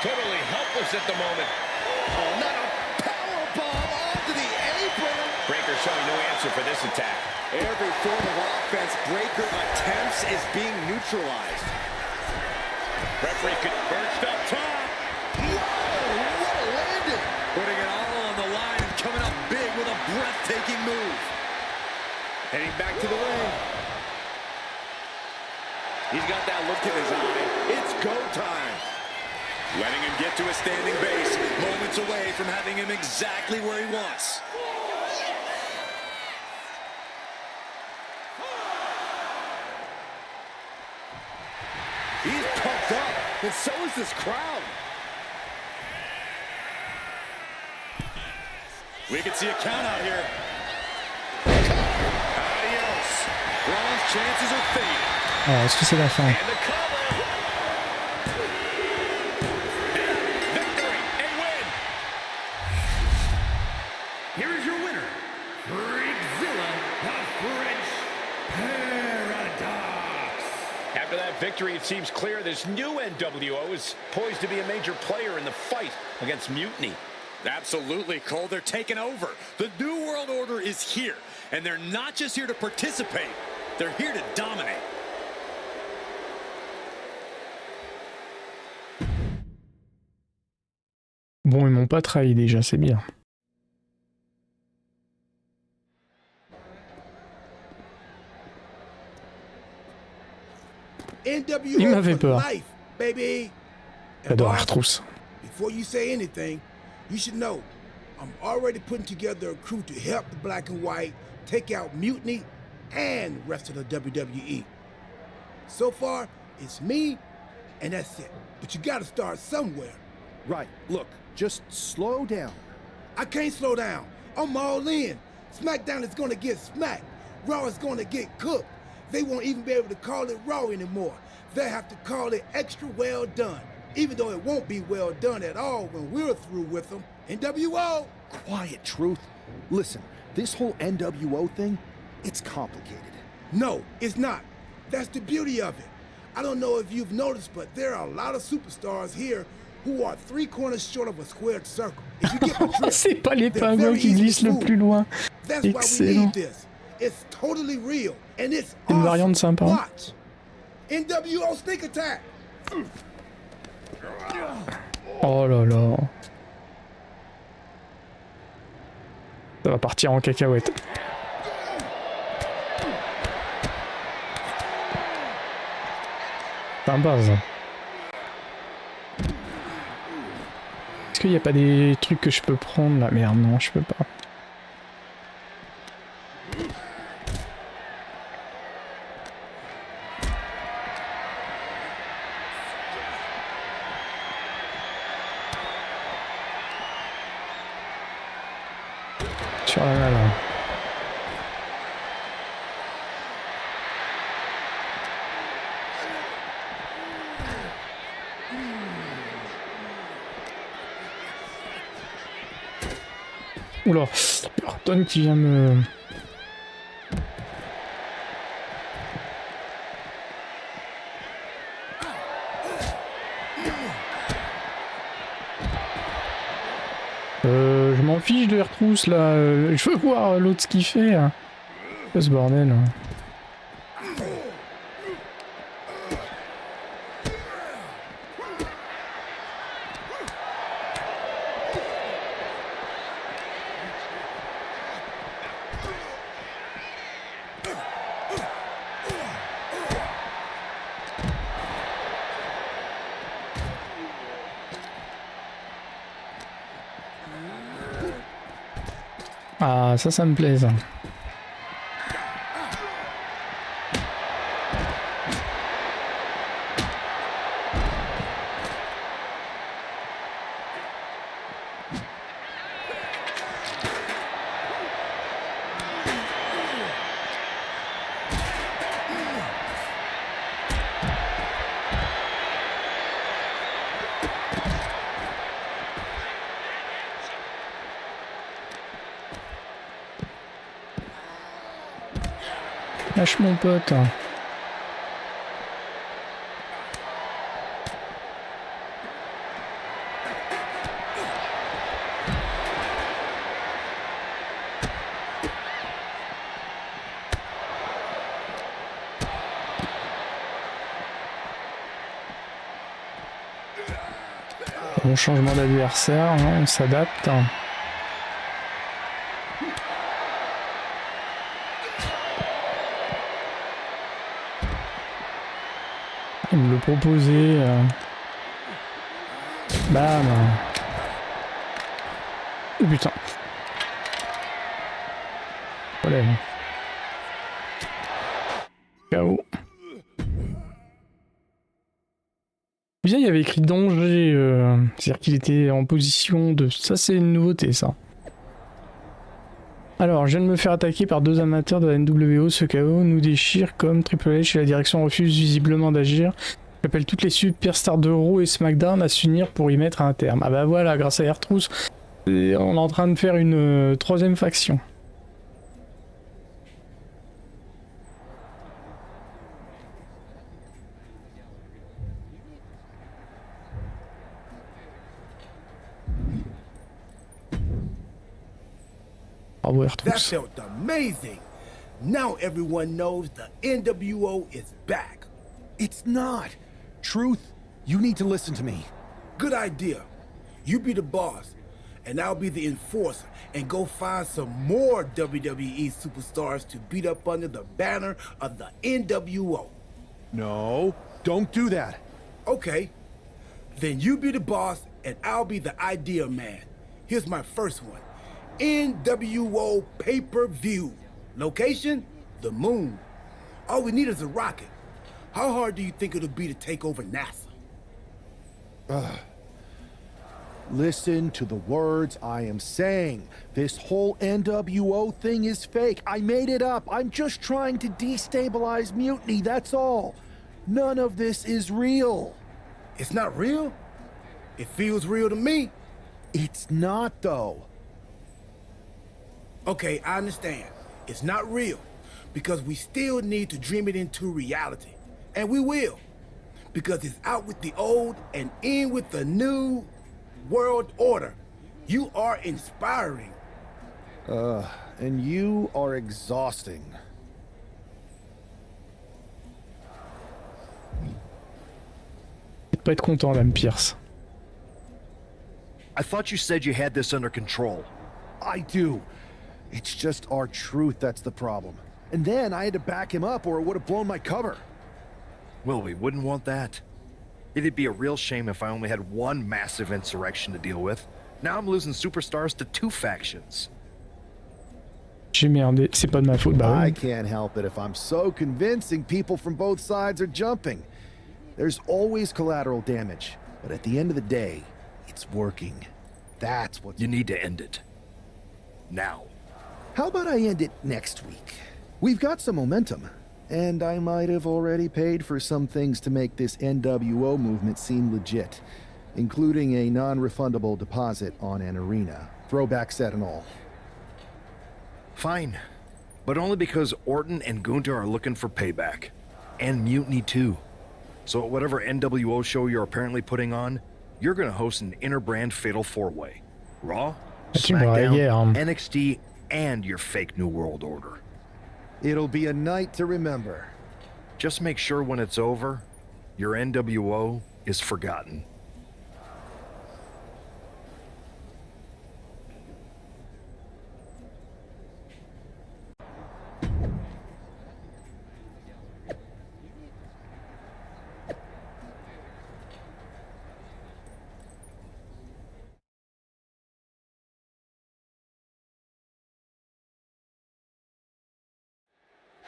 Totally helpless at the moment. Oh, not a powerbomb onto the apron. Breaker showing no answer answer for this attack. Every form of offense Breaker attempts is being neutralized. Referee converged up top. Whoa, what a landing! Putting it all on the line and coming up big with a breathtaking move. Heading back to the ring. He's got that look in his eye. It's go time. Letting him get to a standing base, moments away from having him exactly where he wants. He's pumped up, and so is this crowd. We can see a count out here. Adios. Braun's chances are fading. Alors, est-ce que c'est la fin? And the cover. Victory, a win. Here is your winner, Freakzilla, the French Paradox. After that victory, it seems clear this new NWO is poised to be a major player in the fight against Mutiny. Absolutely, Cole. They're taking over. The New World Order is here. And they're not just here to participate. They're here to dominate. Bon, ils m'ont pas trahi déjà, c'est bien. Il m'avait peur. J'adore R-Trousse. Before you say anything, you should know I'm already putting together a crew to help the Black and White take out Mutiny and the rest of the WWE. So far, it's me, and that's it. But you gotta start somewhere. Right. Look, just slow down. I can't slow down. I'm all in. SmackDown is gonna get smacked. Raw is gonna get cooked. They won't even be able to call it Raw anymore. They'll have to call it Extra Well Done. Even though it won't be well done at all when we're through with them. NWO! Quiet, Truth. Listen, this whole NWO thing, it's complicated. No, it's not. That's the beauty of it. I don't know if you've noticed, but there are a lot of superstars here who are 3 corners short of a squared circle. If you get the drift, C'est pas les pingouins qui glissent le plus loin. That's why we Excellent. need this. It's totally real, and it's Une awesome. variante sympa. Watch. NWO Sneak Attack. Oh là là. Ça va partir en cacahuète. Sympa ça. Est-ce qu'il n'y a pas des trucs que je peux prendre là? Merde, non, je peux pas. Sur la main là. Oula, Horton qui vient me... Je m'en fiche de R-Trousse là, je veux voir l'autre ce qu'il fait. Hein. C'est ce bordel. Hein. Ah, ça me plaît, ça. Lâche mon pote. Bon, changement d'adversaire, hein, on s'adapte. Il me le proposait. Bam. Oh putain. Voilà. KO. Bien, il y avait écrit danger. C'est-à-dire qu'il était en position de... Ça, c'est une nouveauté, ça. Alors, je viens de me faire attaquer par 2 amateurs de la NWO. Ce KO nous déchire comme Triple H et la direction refuse visiblement d'agir. J'appelle toutes les superstars de Raw et SmackDown à s'unir pour y mettre un terme. Ah bah voilà, grâce à R-Truth, on est en train de faire une 3e faction. Bravo That R-Truth. felt amazing. Now everyone knows the NWO is back. It's not. Truth, you need to listen to me. Good idea. You be the boss, and I'll be the enforcer, and go find some more WWE superstars to beat up under the banner of the NWO. No, don't do that. Okay. Then you be the boss, and I'll be the idea man. Here's my first one. NWO pay-per-view. Location? The moon. All we need is a rocket. How hard do you think it'll be to take over NASA? Listen to the words I am saying. This whole NWO thing is fake. I made it up. I'm just trying to destabilize Mutiny, that's all. None of this is real. It's not real? It feels real to me. It's not, though. Okay, I understand. It's not real, because we still need to dream it into reality. And we will, because it's out with the old and in with the new world order. You are inspiring. And you are exhausting. Il peut être content, Dame Pierce. I thought you said you had this under control. I do. It's just our truth that's the problem. And then I had to back him up or it would have blown my cover. Well, we wouldn't want that. It'd be a real shame if I only had one massive insurrection to deal with. Now I'm losing superstars to 2 factions. J'ai merdé, c'est pas de ma faute, bah I oui. can't help it if I'm so convincing people from both sides are jumping. There's always collateral damage, but at the end of the day, it's working. That's what You need to end it. Now. How about I end it next week? We've got some momentum, and I might have already paid for some things to make this NWO movement seem legit, including a non-refundable deposit on an arena, throwback set and all. Fine. But only because Orton and Gunther are looking for payback. And Mutiny too. So at whatever NWO show you're apparently putting on, you're gonna host an inter-brand fatal 4-way. Raw, SmackDown, NXT, and your fake New World Order. It'll be a night to remember. Just make sure when it's over, your NWO is forgotten.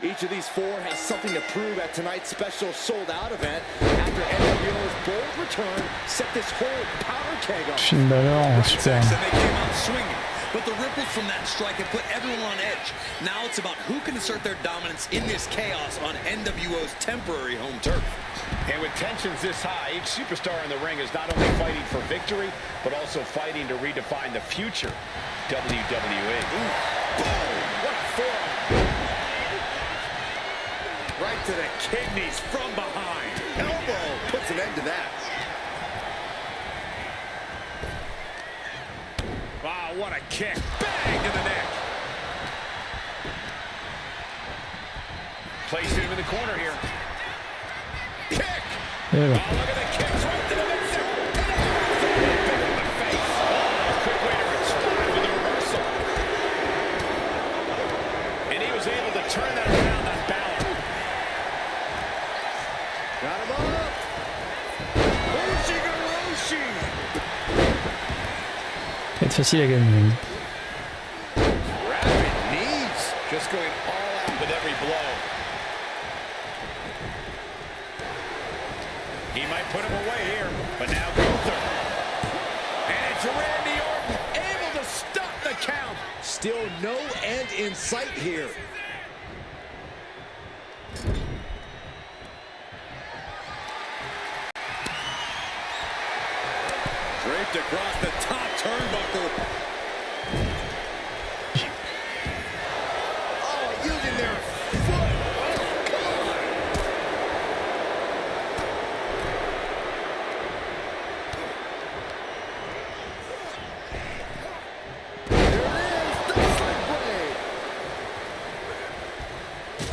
Each of these 4 has something to prove at tonight's special sold-out event after NWO's bold return set this whole powder keg off. Film d'alors, super. They came out swinging, but the ripples from that strike have put everyone on edge. Now it's about who can assert their dominance in this chaos on NWO's temporary home turf. And with tensions this high, each superstar in the ring is not only fighting for victory, but also fighting to redefine the future WWE. Ooh, boom! What a forearm! Right to the kidneys from behind. Elbow puts an end to that. Wow, what a kick. Bang to the neck. Placed him in the corner here. Kick. Et voilà. Oh, look at the kicks right to the midsection. être facile à gagner. Rapid knees, just going all out with every blow. He might put him away here, but now Gunther. And it's Randy Orton able to stop the count. Still no end in sight here. Draped across the top turnbuckle. Oh, using their foot. Oh, come on. There it is, the sling blade.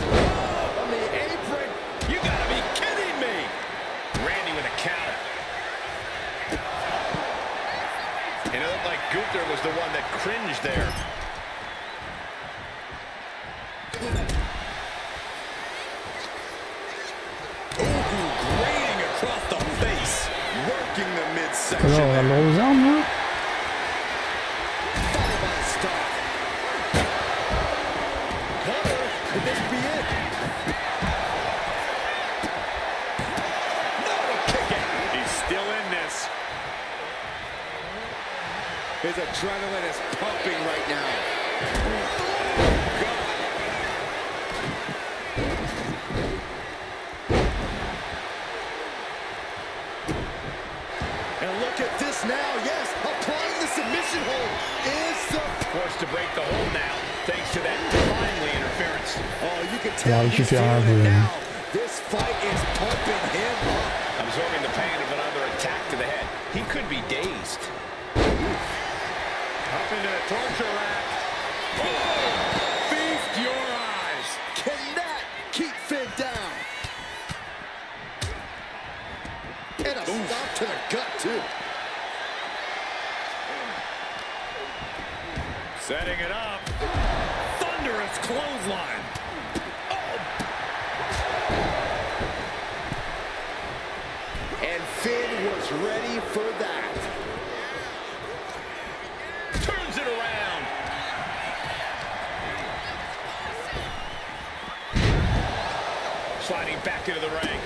Oh, on the apron. You gotta be kidding me. Randy with a counter. And it looked like Gunther was the one that cringed there. Ooh, grating across the face. Working the midsection. Alors, on va le aux armes, là. Followed by a stop. Cover. Could this be it? No, kick it. He's still in this. His adrenaline is pumping right now. And look at this now. Yes, applying the submission hold is the... Forced to break the hold now, thanks to that timely interference. Oh, you can On va tell he's récupérer un feeling it peu. now. This fight is pumping him up. Absorbing the pain of another attack to the head. He could be dazed. Up into the torture rack. Oh! Feast your eyes. Can that keep Finn down? And a stop to the gut, too. Setting it up. Thunderous clothesline. And Finn was ready for that. Turns it around. Sliding back into the ring.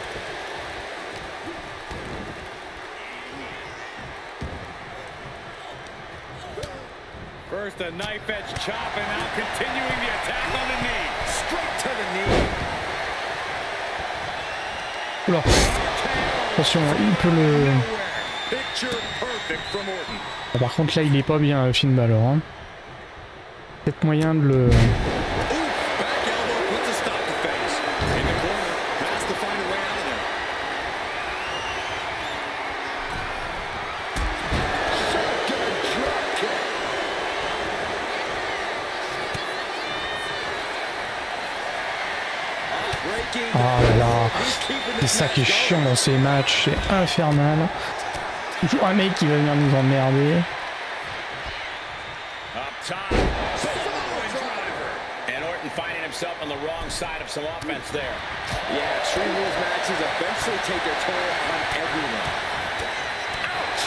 First a knife edge chop and now continuing the attack on the knee. Straight to the knee. Oula. Attention, il peut le... Picture perfect from Orton. Ah, par contre là il est pas bien Finn Balor. Hein. Peut-être moyen de le... Back elbow puts a stop to face. In the corner, has to find a way out of there. Shotgun drop kick. Ah là là, c'est ça qui est chiant dans ces matchs, c'est infernal. Toujours un mec qui va venir nous emmerder. Up top, and Orton finding himself on the wrong side of some offense there. Yeah, Extreme Rules matches eventually take their toll on everyone. Ouch!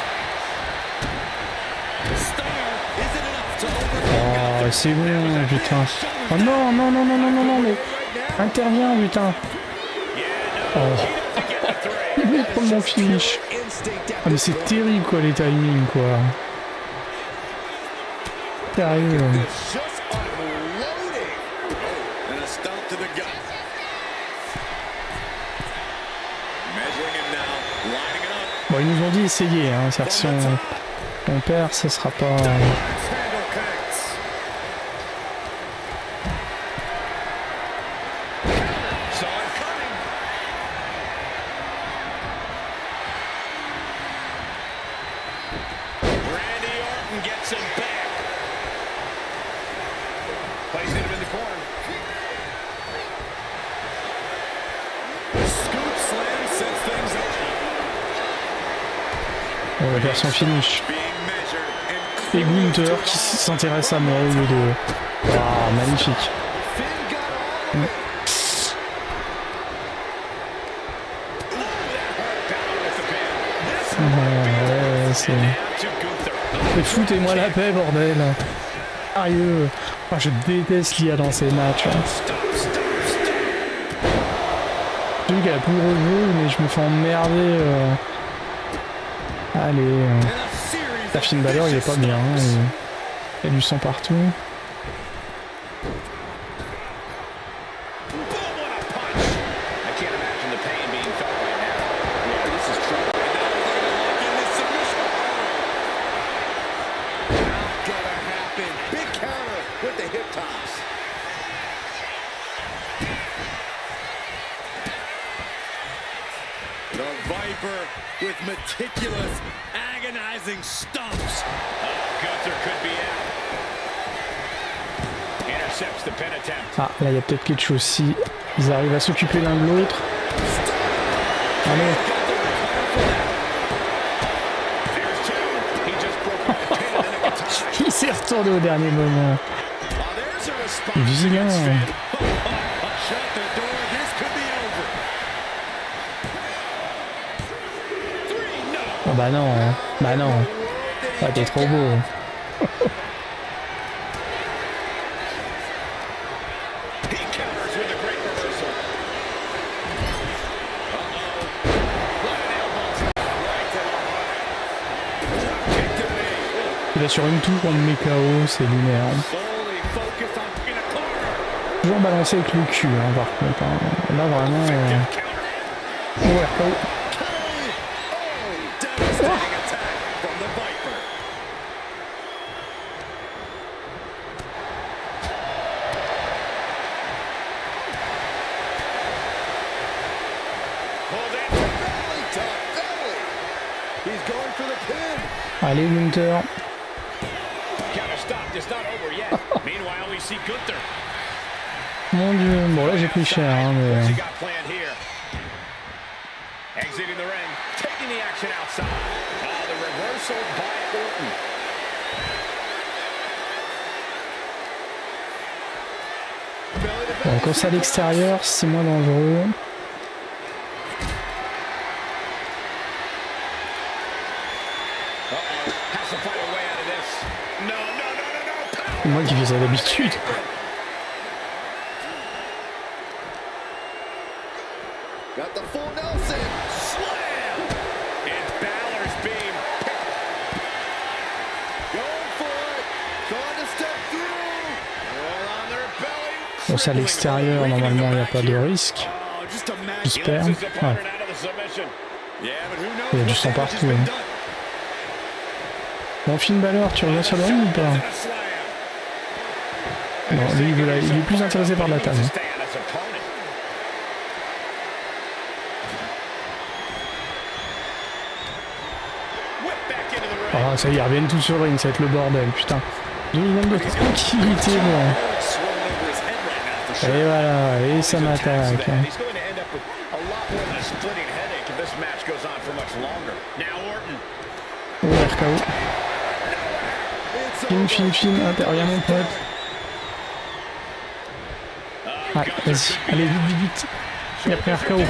Stunner isn't enough to overcome. Oh, c'est bon, putain. Oh non, non, non, non, non, non, non, mais... Interviens, putain. Oh. Il voulait prendre mon finish. Ah mais c'est terrible quoi les timings quoi. Sérieux. Bon ils nous ont dit essayer hein, c'est-à-dire si on perd ça sera pas... On va faire son finish. Et Gunther qui s'intéresse à moi au lieu de... Ah, magnifique. Ouais, c'est... Mais foutez-moi la paix, bordel. Sérieux. Oh, je déteste l'IA dans ces matchs. J'ai vu qu'elle a plus de rejeu, mais je me fais emmerder. Allez. La fine valeur, il est pas bien. Hein, il y a du sang partout. With meticulous, agonizing stumps. Gunther could be out. Intercepts the pin attempt. Ah, là il y a peut-être quelque chose si ils arrivent à s'occuper l'un de l'autre. Allez. Il s'est retourné au dernier moment. Vigilant. Oh bah non, bah non. Ah, t'es trop beau. Il va sur une touche, on le met KO, c'est lunaire. Toujours balancé avec le cul, hein, par contre. Hein. Là vraiment. Ouais, KO. Allez, Gunther. Mon dieu, bon là j'ai pris cher, hein, mais... Bon, quand c'est à l'extérieur, c'est moins dangereux. C'est moi qui fais ça d'habitude. Bon, c'est à l'extérieur, normalement il n'y a pas de risque. J'espère. Ouais. Il y a du sang partout. Hein. Bon, Finn Balor, tu reviens sur le ring ou pas? Non, lui il est plus intéressé par la table. Ah, ça y est, ils reviennent tous sur le ring, ça va être le bordel, putain. 2 secondes de tranquillité, bon. Et voilà, et ça m'attaque. Oh, RKO. Fin, intervient mon pote. Ouais, vas-y, allez, vite. Il a pris RKO.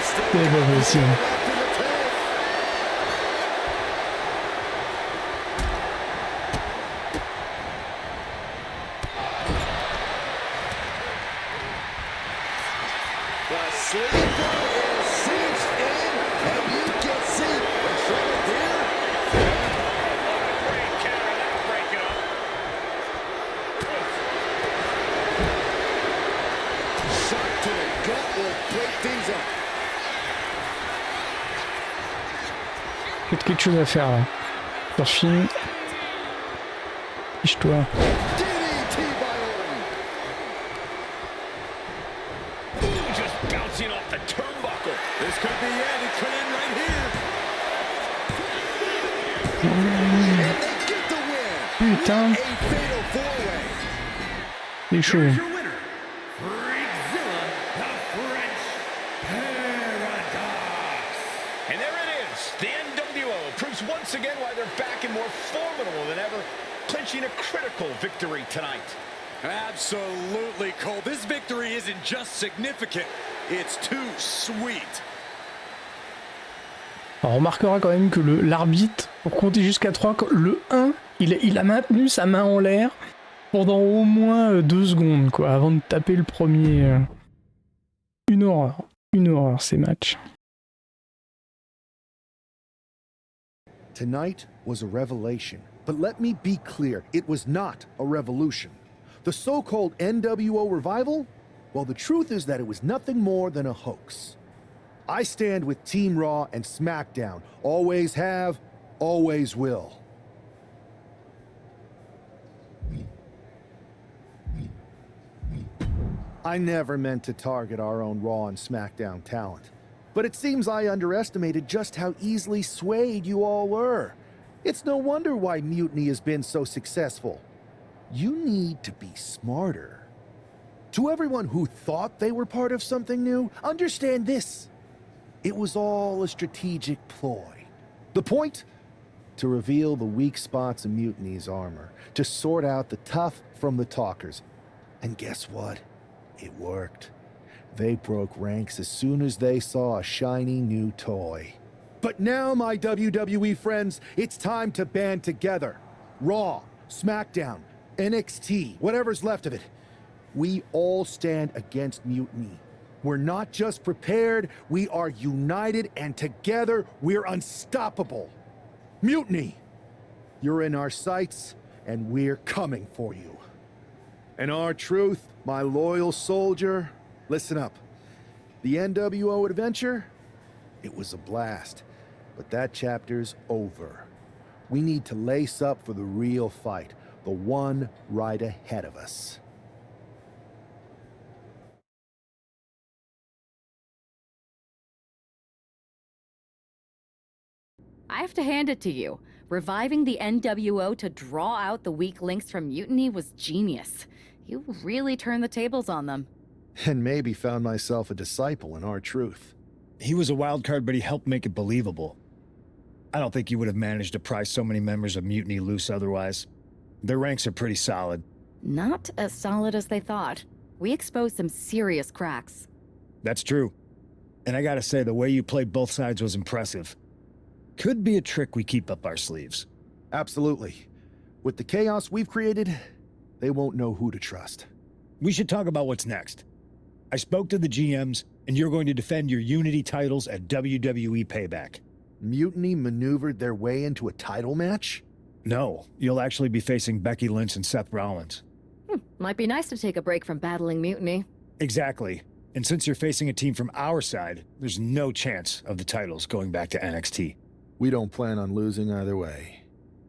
C'est pas possible. Peut-être quelque chose à faire là. Sur Finn. Fiche-toi. Putain. C'est chaud. Once again, why they're back and more formidable than ever, clinching a critical victory tonight. Absolutely, Cole. This victory isn't just significant, it's too sweet. Alors, on remarquera quand même que l'arbitre pour compter jusqu'à 3. Le 1, il a maintenu sa main en l'air pendant au moins 2 secondes, quoi, avant de taper le premier. Une horreur ces matchs. Tonight was a revelation, but let me be clear, it was not a revolution. The so-called NWO revival? Well, the truth is that it was nothing more than a hoax. I stand with Team Raw and SmackDown. Always have, always will. I never meant to target our own Raw and SmackDown talent. But it seems I underestimated just how easily swayed you all were. It's no wonder why Mutiny has been so successful. You need to be smarter. To everyone who thought they were part of something new, understand this. It was all a strategic ploy. The point? To reveal the weak spots in Mutiny's armor, to sort out the tough from the talkers. And guess what? It worked. They broke ranks as soon as they saw a shiny new toy. But now, my WWE friends, it's time to band together. Raw, SmackDown, NXT, whatever's left of it. We all stand against Mutiny. We're not just prepared, we are united, and together we're unstoppable. Mutiny! You're in our sights, and we're coming for you. And our truth, my loyal soldier, listen up. The NWO adventure? It was a blast, but that chapter's over. We need to lace up for the real fight, the one right ahead of us. I have to hand it to you. Reviving the NWO to draw out the weak links from Mutiny was genius. You really turned the tables on them. And maybe found myself a disciple in our truth. He was a wild card, but he helped make it believable. I don't think you would have managed to pry so many members of Mutiny loose otherwise. Their ranks are pretty solid. Not as solid as they thought. We exposed some serious cracks. That's true. And I gotta say, the way you played both sides was impressive. Could be a trick we keep up our sleeves. Absolutely. With the chaos we've created, they won't know who to trust. We should talk about what's next. I spoke to the GMs, and you're going to defend your Unity titles at WWE Payback. Mutiny maneuvered their way into a title match? No, you'll actually be facing Becky Lynch and Seth Rollins. Might be nice to take a break from battling Mutiny. Exactly. And since you're facing a team from our side, there's no chance of the titles going back to NXT. We don't plan on losing either way.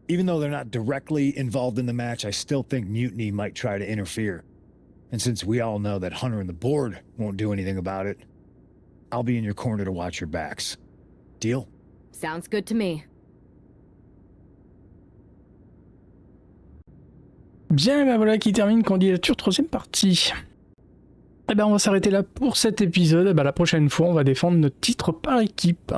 Even though they're not directly involved in the match, I still think Mutiny might try to interfere. And since we all know that Hunter and the board won't do anything about it, I'll be in your corner to watch your backs. Deal? Sounds good to me. Bien, et ben voilà qui termine Candidature 3e partie. Et ben on va s'arrêter là pour cet épisode. Et ben la prochaine fois, on va défendre notre titre par équipe.